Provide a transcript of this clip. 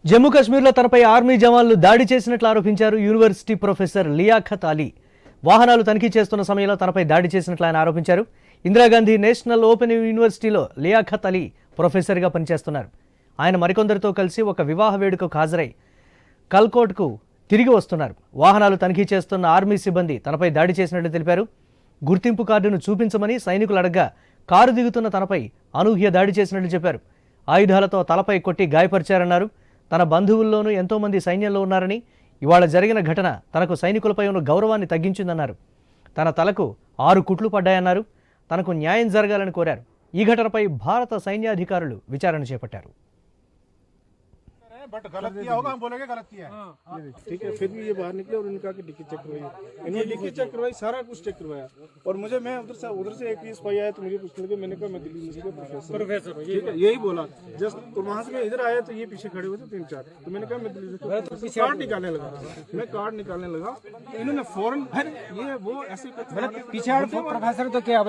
జమ్మూ కాశ్మీర్లో తనపై ఆర్మీ జవాన్లు దాడి చేసినట్లు ఆరోపించారు యూనివర్సిటీ ప్రొఫెసర్ లియాఖత్ అలీ. వాహనాలు తనిఖీ చేస్తున్న సమయంలో తనపై దాడి చేసినట్లు ఆయన ఆరోపించారు. ఇందిరాగాంధీ నేషనల్ ఓపెన్ యూనివర్సిటీలో లియాఖత్ అలీ ప్రొఫెసర్గా పనిచేస్తున్నారు. ఆయన మరికొందరితో కలిసి ఒక వివాహ వేడుకకు హాజరై కల్కోట్కు తిరిగి వస్తున్నారు. వాహనాలు తనిఖీ చేస్తున్న ఆర్మీ సిబ్బంది తనపై దాడి చేసినట్లు తెలిపారు. గుర్తింపు కార్డును చూపించమని సైనికులు అడగ్గా కారు దిగుతున్న తనపై అనూహ్య దాడి చేసినట్లు చెప్పారు. ఆయుధాలతో తలపై కొట్టి గాయపరిచారన్నారు. తన బంధువుల్లోనూ ఎంతోమంది సైన్యంలో ఉన్నారని, ఇవాళ జరిగిన ఘటన తనకు సైనికులపై ఉన్న గౌరవాన్ని తగ్గించిందన్నారు. తన తలకు 6 కుట్లు పడ్డాయన్నారు. తనకు న్యాయం జరగాలని కోరారు. ఈ ఘటనపై భారత సైన్యాధికారులు విచారణ చేపట్టారు. बट गलत किया होगा, हम बोलेंगे गलत किया है। ठीक है, फिर भी ये बाहर निकले और इन्होंने कहा कि डिक्की चेक करवाई, इन्होंने डिक्की चेक करवाई, सारा कुछ चेक करवाया। और मुझे मैं उधर से एक पीस पाई आया तो मुझे पूछने लगे, मैंने कहा मैं दिल्ली यूनिवर्सिटी का प्रोफेसर हूं। ठीक है, यही बोला जस्ट। और वहां से मैं इधर आया तो ये पीछे खड़े हुए थे 3-4, तो मैंने कहा मैं दिल्ली से कार्ड निकालने लगा। मैं कार्ड निकालने लगा तो इन्होंने फौरन ये वो ऐसे पीछे प्रोफेसर तो क्या बोला